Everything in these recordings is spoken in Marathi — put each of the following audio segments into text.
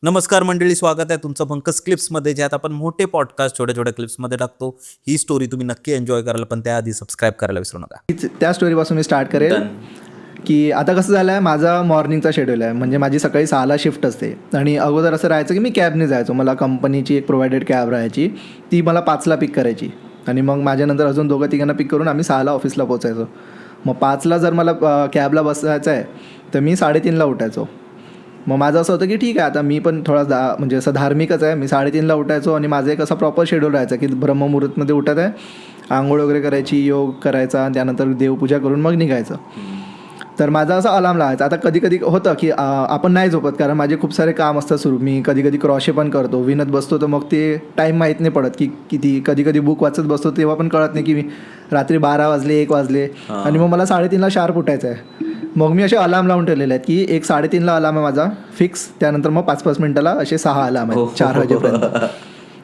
नमस्कार मंडळी, स्वागत आहे तुमचं पंकज क्लिप्समध्ये, ज्यात आपण मोठे पॉडकास्ट छोट्या छोट्या क्लिप्समध्ये टाकतो. ही स्टोरी तुम्ही नक्की एन्जॉय कराल, पण त्याआधी सबस्क्राईब करायला विसरू नका. त्या स्टोरीपासून मी स्टार्ट करेल की आता कसं झालं आहे, माझा मॉर्निंगचा शेड्यूल आहे. म्हणजे माझी सकाळी 6ला शिफ्ट असते आणि अगोदर असं राहायचं की मी कॅबने जायचो. मला कंपनीची एक प्रोव्हाइडेड कॅब राहायची, ती मला 5ला पिक करायची आणि मग माझ्यानंतर अजून दोघं तिघांना पिक करून आम्ही 6ला ऑफिसला पोचायचो. मग 5ला जर मला कॅबला बसायचं आहे तर मी 3:30ला उठायचो. मग माझं असं होतं की ठीक आहे, आता मी पण थोडा म्हणजे असं धार्मिकच आहे. मी 3:30ला उठायचो आणि माझं एक असा प्रॉपर शेड्यूल राहायचं की ब्रह्ममुहूर्तमध्ये उठत आहे, आंघोळ वगैरे करायची, योग करायचा, त्यानंतर देवपूजा करून मग निघायचं. तर माझा असा अलार्म लावायचा. आता कधी कधी होतं की आपण नाही झोपत, कारण माझे खूप सारे काम असतात सुरू. मी कधी कधी क्रॉशे पण करतो, विणत बसतो, तर मग ते टाईम माहीत नाही पडत की किती. कधी कधी बुक वाचत बसतो तेव्हा पण कळत नाही की मी रात्री 12 वाजले, 1 वाजले आणि मग मला 3:30ला शार्प उठायचं आहे. मग मी असे अलार्म लावून ठेवलेले आहेत की एक 3:30ला अलार्म आहे माझा फिक्स, त्यानंतर मग 5-5 मिनिटाला असे 6 अलार्म आहेत 4 वाजेपर्यंत.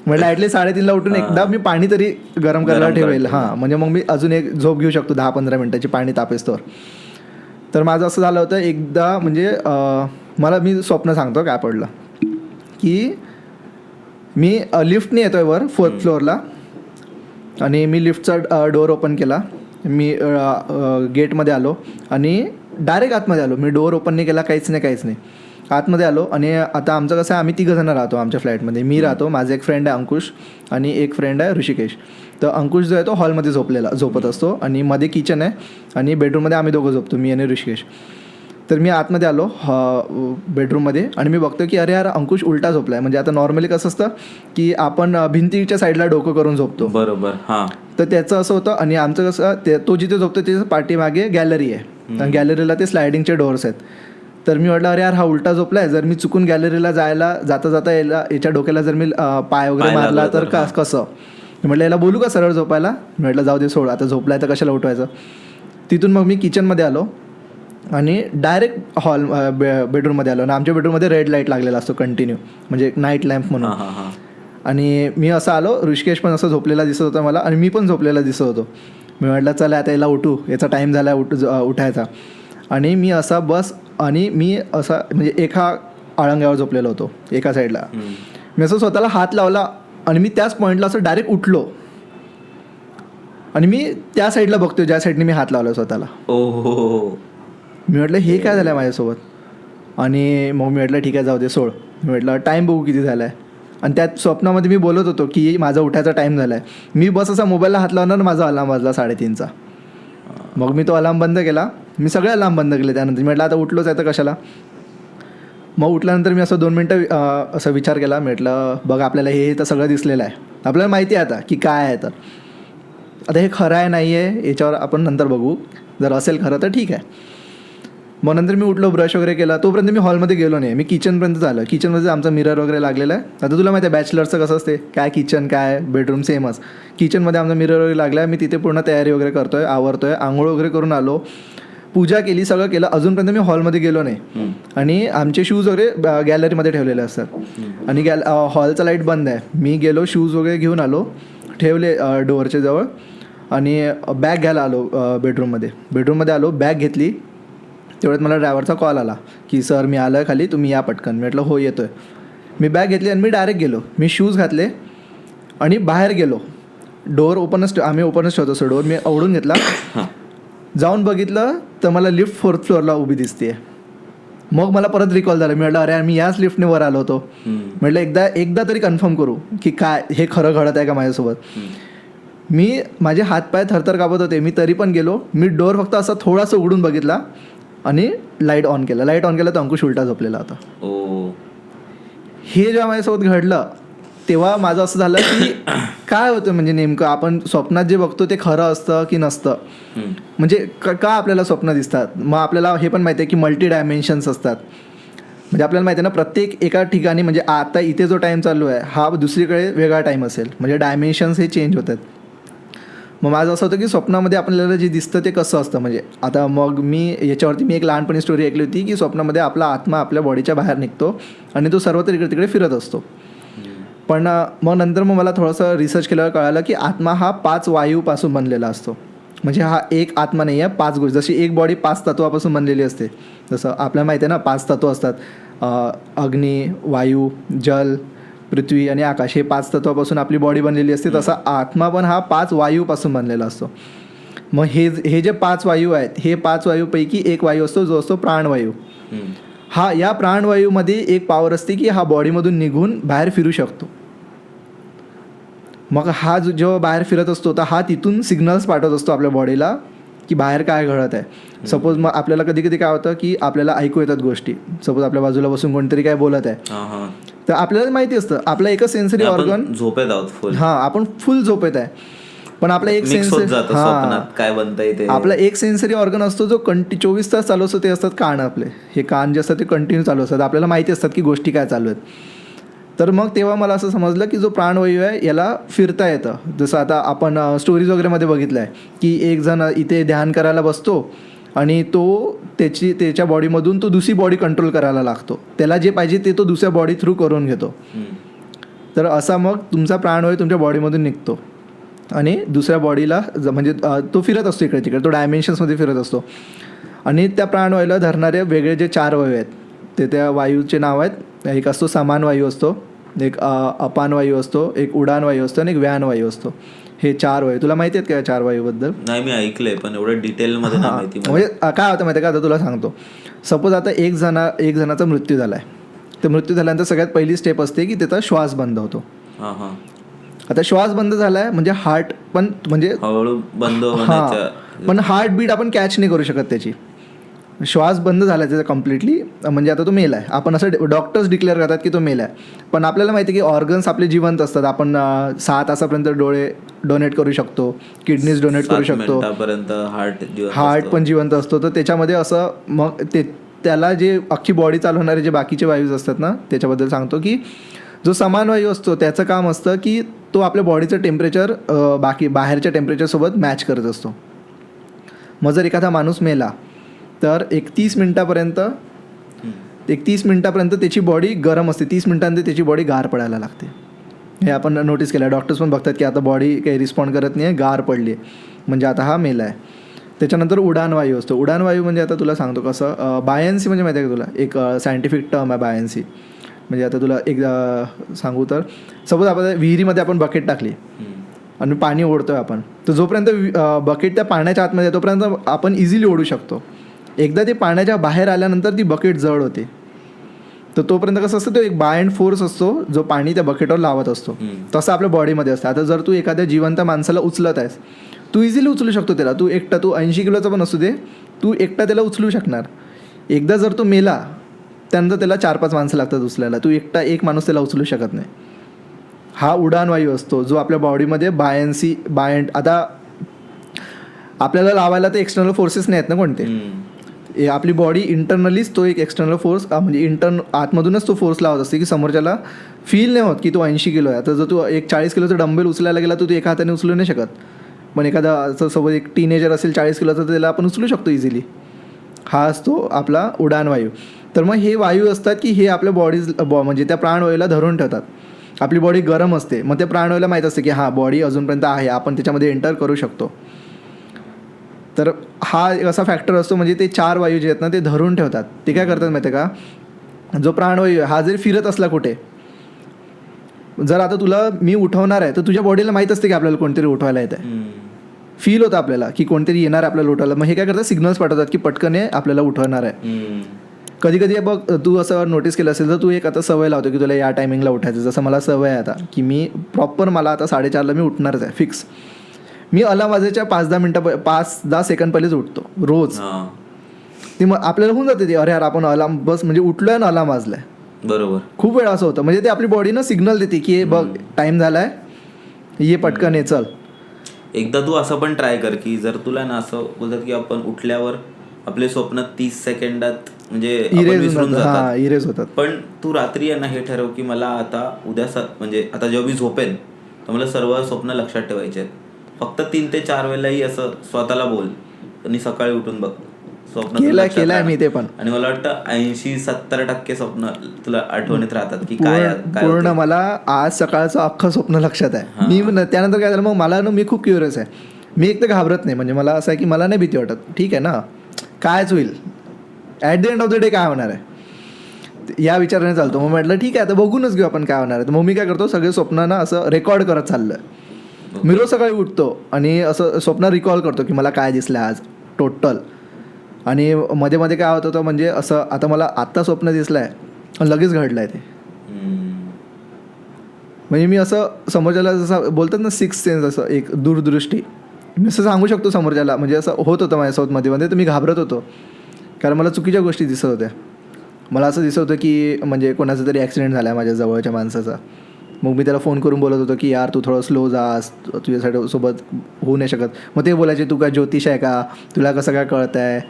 म्हटलं ॲटलीस्ट 3:30ला उठून एकदा मी पाणी तरी गरम करायला ठेवेल. म्हणजे मग मी अजून एक झोप घेऊ शकतो 10-15 मिनिटाची, पाणी तापेस्तोवर. तर माझं असं झालं होतं एकदा, म्हणजे मी स्वप्न सांगतो काय पडलं की मी लिफ्टने येतो आहे वर 4th फ्लोअरला आणि मी लिफ्टचा डोअर ओपन केला. मी गेटमध्ये आलो आणि डायरेक्ट आतमध्ये आलो. मी डोअर ओपन नाही केला, काहीच नाही. आतमध्ये आलो आणि आता आमचं कसं आहे, आम्ही 3 जणं राहतो आमच्या फ्लॅटमध्ये. मी राहतो, माझा एक फ्रेंड आहे अंकुश आणि एक फ्रेंड आहे ऋषिकेश. तर अंकुश जो आहे तो हॉलमध्ये झोपत असतो आणि मध्ये किचन आहे आणि बेडरूममध्ये आम्ही दोघं झोपतो, मी आणि ऋषिकेश. तर मी आतमध्ये आलो बेडरूममध्ये आणि मी बघतो की अरे यार, अंकुश उलटा झोपला आहे. म्हणजे आता नॉर्मली कसं असतं की आपण भिंतीच्या साईडला डोकं करून झोपतो, बरोबर. हां. तर त्याचं असं होतं. आणि आमचं कसं, तो जिथे झोपतो त्याच्या पाठीमागे गॅलरी आहे आणि गॅलरीला ते स्लायडिंगचे डोअर्स आहेत. तर मी म्हटलं अरे यार, हा उलटा झोपला आहे, जर मी चुकून गॅलरीला जाता याच्या डोक्याला जर मी पाय वगैरे मारला तर कसं. म्हटलं याला बोलू का सरळ झोपायला. म्हटलं जाऊ दे, सोड, आता झोपला आहे तर कशाला उठवायचं. तिथून मग मी किचनमध्ये आलो आणि डायरेक्ट बेडरूममध्ये आलो आणि आमच्या बेडरूममध्ये रेड लाईट लागलेला असतो कंटिन्यू, म्हणजे नाईट लॅम्प म्हणून. आणि मी असं आलो, ऋषिकेश पण असं झोपलेला दिसत होता मला आणि मी पण झोपलेला दिसत होतो. मी म्हटलं चला आता याला उठू, याचा टाईम झाला उठायचा. आणि मी असा मी असा म्हणजे एका आळंग्यावर झोपलेलो होतो एका साईडला. मी असं स्वतःला हात लावला आणि मी त्याच पॉईंटला असं डायरेक्ट उठलो आणि मी त्या साईडला बघतो ज्या साईडने मी हात लावला स्वतःला. मी म्हटलं हे काय झालं आहे माझ्यासोबत. आणि मग मी म्हटलं ठीक आहे, जाऊ दे, सोड. मी म्हटलं टाईम बघू किती झाला आहे. आणि त्यात स्वप्नामध्ये मी बोलत होतो की माझा उठायचा टाईम झाला आहे. मी बस असा मोबाईलला हात लावणार, माझा अलार्म वाजला 3:30चा. मग मी तो अलार्म बंद केला. मी सगळे अलार्म बंद केले त्यानंतर. म्हटलं आता उठलोच आहे तर कशाला. मग उठल्यानंतर मी असं 2 मिनटं असं विचार केला. म्हटलं बघ, आपल्याला हे तर सगळं दिसलेलं आहे, आपल्याला माहिती आहे आता की काय आहे. तर आता हे खरं आहे नाही आहे याच्यावर आपण नंतर बघू, जर असेल खरं तर ठीक आहे. मग नंतर मी उठलो, ब्रश वगैरे केला. तोपर्यंत मी हॉलमध्ये गेलो नाही, मी किचनपर्यंत झालं. किचनमध्ये आमचा मिरर वगैरे लागलेला आहे. आता तुला माहिती आहे बॅचलरचं कसं असते, काय किचन काय बेडरूम सेमच. किचनमध्ये आमचा मिरर वगैरे लागला आहे. मी तिथे पूर्ण तयारी वगैरे करतो आहे, आवरतो आहे, आंघोळ वगैरे करून आलो, पूजा केली, सगळं केलं. अजूनपर्यंत मी हॉलमध्ये गेलो नाही. आणि आमचे शूज वगैरे गॅलरीमध्ये ठेवलेले असतात आणि हॉलचा लाईट बंद आहे. मी गेलो, शूज वगैरे घेऊन आलो, ठेवले डोअरच्या जवळ आणि बॅग घ्यायला आलो बेडरूममध्ये आलो, बॅग घेतली. तेवढ्यात मला ड्रायव्हरचा कॉल आला की सर मी आलो आहे खाली, तुम्ही या पटकन. मी म्हटलं हो येतो आहे. मी बॅग घेतली आणि मी डायरेक्ट गेलो. मी शूज घातले आणि बाहेर गेलो. डोअर आम्ही ओपनच ठेवतो सर, डोअर मी आवडून घेतला. जाऊन बघितलं तर मला लिफ्ट 4th फ्लोअरला उभी दिसते. मग मला परत रिकॉल झालं. मी म्हटलं अरे मी याच लिफ्टने वर आलो होतो. म्हटलं एकदा तरी कन्फर्म करू की काय हे खरं घडत आहे का माझ्यासोबत. माझे हातपाय थरथर कापत होते, मी तरी पण गेलो. मी डोअर फक्त असा थोडासा उघडून बघितला आणि लाईट ऑन केलं तर अंकुश उलटा झोपलेला होता. हे जेव्हा माझ्यासोबत घडलं तेव्हा माझं असं झालं की काय होतं, म्हणजे नेमकं आपण स्वप्नात जे बघतो ते खरं असतं की नसतं. म्हणजे का आपल्याला स्वप्न दिसतात. मग आपल्याला हे पण माहिती आहे की मल्टी डायमेन्शन्स असतात. म्हणजे आपल्याला माहिती आहे ना, प्रत्येक एका ठिकाणी, म्हणजे आता इथे जो टाईम चालू आहे हा दुसरीकडे वेगळा टाईम असेल, म्हणजे डायमेन्शन्स हे चेंज होतात. मग माझं असं होतं की स्वप्नामध्ये आपल्याला जे दिसतं ते कसं असतं. म्हणजे आता मग याच्यावरती मी एक लहानपणी स्टोरी ऐकली होती की स्वप्नामध्ये आपला आत्मा आपल्या बॉडीच्या बाहेर निघतो आणि तो सर्वत्र इकडे तिकडे फिरत असतो. पण मग नंतर मला थोडंसं रिसर्च केल्यावर कळालं की आत्मा हा 5 वायूपासून बनलेला असतो. म्हणजे हा एक आत्मा नाही आहे, 5 गोष्टी. जशी एक बॉडी 5 तत्वापासून बनलेली असते, जसं आपल्याला माहिती आहे ना 5 तत्व असतात, अग्नी, वायू, जल, पृथ्वी आणि आकाश, हे 5 तत्वापासून आपली बॉडी बनलेली असते. तसा आत्मा पण हा 5 वायूपासून बनलेला असतो. मग हे जे 5 वायू आहेत, हे 5 वायूपैकी एक वायू असतो जो असतो प्राणवायू. हा या प्राणवायूमध्ये एक पॉवर असते की हा बॉडीमधून निघून बाहेर फिरू शकतो. मग हा जेव्हा बाहेर फिरत असतो तर हा तिथून सिग्नल्स पाठवत असतो आपल्या बॉडीला की बाहेर काय घडत आहे. सपोज मग आपल्याला कधी कधी काय होतं की आपल्याला ऐकू येतात गोष्टी, सपोज आपल्या बाजूला बसून कोणतरी काय बोलत आहे, तर आपल्याला माहिती असतं आपला एकच सेन्सरी ऑर्गन झोपेत आहोत, आपण फुल झोपेत आहे, पण आपला एक आपला एक सेन्सरी ऑर्गन असतो जो 24 तास चालू असतो, ते असतात कान. आपले हे कान जे असतात ते कंटिन्यू चालू असतात, आपल्याला माहिती असतात की गोष्टी काय चालू आहेत. तर मग तेव्हा मला असं समजलं की जो प्राणवायू आहे याला फिरता येतं. जसं आता आपण स्टोरीज वगैरेमध्ये बघितलं आहे की एक जण इथे ध्यान करायला बसतो आणि तो त्याच्या बॉडीमधून तो दुसरी बॉडी कंट्रोल करायला लागतो, त्याला जे पाहिजे ते तो दुसऱ्या बॉडी थ्रू करून घेतो. तर असा मग तुमचा प्राणवायू तुमच्या बॉडीमधून निघतो आणि दुसऱ्या बॉडीला म्हणजे तो फिरत असतो इकडे तिकडे, तो डायमेन्शन्समध्ये फिरत असतो. आणि त्या प्राणवायूला धरणारे वेगळे जे 4 वायू आहेत ते त्या वायूचे नाव आहेत. एक असतो समान वायू असतो, एक अपान वायू असतो, एक उडान वायू असतो आणि एक व्यान वायू असतो. हे 4 वायू तुला माहिती आहेत का? 4 वायूबद्दल नाही, मी ऐकलंय पण एवढं डिटेलमध्ये नाही माहिती. म्हणजे काय होतं माहिती आहे का, आता तुला सांगतो. सपोज आता एक जणाचा मृत्यू झाला आहे, तर मृत्यू झाल्यानंतर सगळ्यात पहिली स्टेप असते की त्याचा श्वास बंद होतो. आता श्वास बंद झाला आहे म्हणजे हार्ट पण म्हणजे हळूहळू बंद पण हार्ट बीट आपण कॅच नाही करू शकत त्याची. श्वास बंद झाला त्याचा कम्प्लिटली, म्हणजे आता तो मेल आहे. आपण असं डॉक्टर्स डिक्लेअर करतात की तो मेल आहे, पण आपल्याला माहिती आहे की ऑर्गन्स आपले जिवंत असतात. आपण 6 तासापर्यंत डोळे डोनेट करू शकतो, किडनीज डोनेट करू शकतो, हार्ट पण जिवंत असतो. तर त्याच्यामध्ये असं मग त्याला जे अख्खी बॉडी चालवणारे जे बाकीचे वायूज असतात ना, त्याच्याबद्दल सांगतो की जो समान वायू असतो त्याचं काम असतं की तो आपल्या बॉडीचं टेम्परेचर बाहेरच्या टेम्परेचरसोबत मॅच करत असतो. मग जर एखादा माणूस मेला तर 30 मिनिटापर्यंत त्याची बॉडी गरम असते, 30 मिनिटांनंतर त्याची बॉडी गार पडायला लागते. हे आपण नोटीस केलं. डॉक्टर्स पण बघतात की आता बॉडी काही रिस्पॉन्ड करत नाही आहे, गार पडली आहे, म्हणजे आता हा मेला आहे. त्याच्यानंतर उडान वायू असतो. उडान वायू म्हणजे आता तुला सांगतो कसं, बायन्सी म्हणजे माहिती आहे का तुला, एक सायंटिफिक टर्म आहे बायन्सी. म्हणजे आता तुला एक सांगू तर, सपोज आपण विहिरीमध्ये आपण बकेट टाकली आणि पाणी ओढतो आहे आपण, तर जोपर्यंत बकेट त्या पाण्याच्या आतमध्ये तोपर्यंत आपण इझिली ओढू शकतो. एकदा ते पाण्याच्या बाहेर आल्यानंतर ती बकेट जड होते, तर तोपर्यंत कसं असतं, तो एक बाय अँड फोर्स असतो जो पाणी त्या बकेटवर लावत असतो. तसं आपल्या बॉडीमध्ये असतं. आता जर तू एखाद्या जिवंत माणसाला उचलत आहेस, तू इझिली उचलू शकतो त्याला. तू 80 किलोचा पण असू दे, तू एकटा त्याला उचलू शकणार. एकदा जर तो मेला त्यानंतर त्याला 4-5 माणसं लागतात उचलायला, तू एक माणूस त्याला उचलू शकत नाही. हा उडान वायू असतो जो आपल्या बॉडीमध्ये आता आपल्याला लावायला तर एक्सटर्नल फोर्सेस नाही आहेत ना कोणते, आपली बॉडी इंटरनलीच तो एक एक्सटर्नल फोर्स म्हणजे आतमधूनच तो फोर्स लावत असते की समोरच्याला फील नाही होत की तो 80 किलो आहे. आता जर तू एक 40 किलोचा डंबेल उचलायला गेला तर तू एका हाताने उचलू नाही शकत, पण एखादा असं सोबत एक टीनेजर असेल 40 किलोचा तर त्याला आपण उचलू शकतो इझिली. हा असतो आपला उडान वायू. तर मग हे वायू असतात की हे आपल्या म्हणजे त्या प्राणवायूला धरून ठेवतात. आपली बॉडी गरम असते, मग त्या प्राणवायूला माहीत असते की हां बॉडी अजूनपर्यंत आहे, आपण त्याच्यामध्ये एंटर करू शकतो. तर हा एक असा फॅक्टर असतो, म्हणजे ते 4 वायू जे आहेत ना ते धरून ठेवतात. ते काय करतात माहिती आहे का, जो प्राणवायू हा जरी फिरत असला कुठे, जर आता तुला मी उठवणार आहे तर तुझ्या बॉडीला माहीत असते की आपल्याला कोणतरी उठवायला येत आहे, फील होतं आपल्याला की कोणतरी येणार आहे आपल्याला उठवायला. मग हे काय करतात, सिग्नल्स पाठवतात की पटकन आपल्याला उठवणार आहे. कधी कधी बघ तू असं नोटीस केलं असेल तर तू एक आता सवय लावतो की तुला या टायमिंगला उठायचं. जसं मला सवय आहे आता की मी प्रॉपर मला आता 4:30ला मी उठणारच आहे फिक्स. मी अलार्म वाजायच्या 5-10 सेकंड पहिलेच उठतो रोज. ते मग आपल्याला होऊन जाते ते, अरे यार आपण अलार्म बस म्हणजे उठलोय आणि अलार्म वाजलाय. बरोबर, खूप वेळा असं होतं. म्हणजे ते आपली बॉडीनं सिग्नल देते की बघ टाईम झालाय, ये पटकन ये चल. एकदा तू असं पण ट्राय कर की जर तुला ना असं बोलतात की आपण उठल्यावर आपले स्वप्न 30 सेकंदात म्हणजे इरेज होतात, पण तू रात्री आहे ना हे ठरव की मला आता उद्या म्हणजे आता जेव्हा मी झोपेन तर मला सर्व स्वप्न लक्षात ठेवायचे आहेत. फक्त 3 ते 4 वेळेलाही असं स्वतःला बोल आणि सकाळी उठून बघ स्वप्न केलंय मी ते पण. आणि मला वाटतं 80-70% स्वप्न तुला आठवणीत राहतात की काय पूर्ण. मला आज सकाळचं अख्खं स्वप्न लक्षात आहे. मी त्यानंतर काय झालं, मग मला मी खूप क्युरियस आहे. मी एक तर घाबरत नाही, म्हणजे मला असं आहे की मला नाही भीती वाटत, ठीक आहे ना, कायच होईल, at the end of the day काय होणार आहे, या विचाराने चालतो. मग म्हटलं ठीक आहे, आता बघूनच घेऊ आपण काय होणार आहे. तर मग मी काय करतो, सगळे स्वप्न ना असं रेकॉर्ड करत चाललं. मी रोज सकाळी उठतो आणि असं स्वप्न रिकॉल करतो की मला काय दिसलं आज टोटल. आणि मध्ये मध्ये काय होत होतं, म्हणजे असं आता मला आत्ता स्वप्न दिसलं आहे, लगेच घडलं आहे ते. म्हणजे मी असं समोरच्याला जसं बोलतात ना सिक्स सेन्स, असं एक दूरदृष्टी, मी असं सांगू शकतो समोरच्याला. म्हणजे असं होत होतं माझ्यासोबत मध्ये मध्ये, तर मी घाबरत होतो कारण मला चुकीच्या गोष्टी दिसत होत्या. मला असं दिसत होतं की म्हणजे कोणाचा तरी ॲक्सिडेंट झाला आहे माझ्या जवळच्या माणसाचा. मग मी त्याला फोन करून बोलत होतो की यार तू थोडं स्लो जास, तुझ्यासाठी सोबत होऊ नाही शकत. मग ते बोलायचे तू काय ज्योतिष आहे का, तुला कसं काय कळत आहे.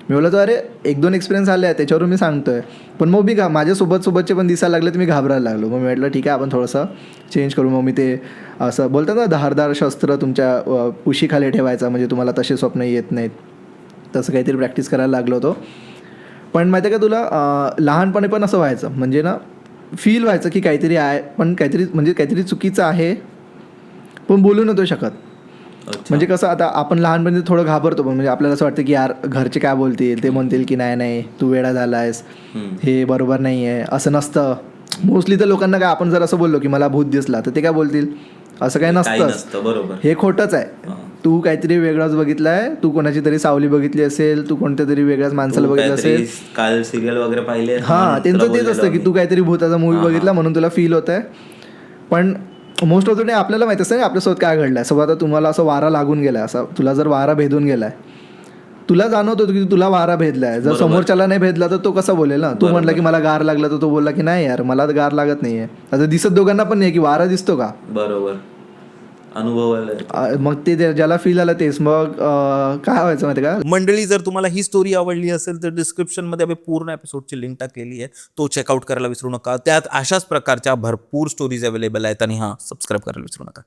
मी बोलतो अरे 1-2 एक्सपिरियन्स आले आहे त्याच्यावरून मी सांगतोय. पण मग मी माझ्यासोबतचे पण दिसायला लागले तर मी घाबरायला लागलो. मग मी म्हटलं ठीक आहे आपण थोडंसं चेंज करू. मग मी ते असं बोलतात ना धारदार शस्त्र तुमच्या उशीखाली ठेवायचा, म्हणजे तुम्हाला तसे स्वप्न येत नाहीत, तसं काहीतरी प्रॅक्टिस करायला लागलो होतो. पण माहिती आहे का तुला, लहानपणी पण असं व्हायचं, म्हणजे ना फील व्हायचं की काहीतरी आहे, पण काहीतरी चुकीचं आहे, पण बोलू नव्हतो शकत. म्हणजे कसं आता आपण लहानपणी थोडं घाबरतो, पण म्हणजे आपल्याला असं वाटतं की यार घरचे काय बोलतील, ते म्हणतील की नाही तू वेडा झाला आहेस, हे बरोबर नाही आहे, असं नसतं. मोस्टली तर लोकांना काय, आपण जर असं बोललो की मला भूत दिसला तर ते काय बोलतील, असं काही नसतं, बरोबर, हे खोटंच आहे, तू काहीतरी वेगळंच बघितलं आहे, तू कोणाची तरी सावली बघितली असेल, तू कोणत्या तरी वेगळ्याच माणसाला बघितलं असेल, काल सिरियल वगैरे पाहिले, हां त्यांचं तेच असतं की तू काहीतरी भूताचा मूवी बघितला म्हणून तुला फील होत आहे. पण मोस्ट ऑफ द डे आपल्याला माहिती असतं ना आपल्यासोबत काय घडलं आहे. सोबत आता तुम्हाला असं वारा लागून गेला आहे, असा तुला जर वारा भेदून गेला आहे, तुला जाणवत होतं की तुला वारा भेदला आहे. जर समोरच्याला नाही भेदला तर तो कसा बोलेल ना. तू म्हटलं की मला गार लागला तर तो बोलला की नाही यार मला गार लागत नाही आहे. आता दिसत दोघांना पण नाही की वारा दिसतो का, बरोबर अनुभव. मग ते ज्याला फील आलं तेच. मग काय व्हायचं माहिती का मंडळी, जर तुम्हाला ही स्टोरी आवडली असेल तर डिस्क्रिप्शनमध्ये आम्ही पूर्ण एपिसोडची लिंक टाकलेली आहे, तो चेकआउट करायला विसरू नका. त्यात अशाच प्रकारच्या भरपूर स्टोरीज अवेलेबल आहेत. आणि हां, सबस्क्राईब करायला विसरू नका.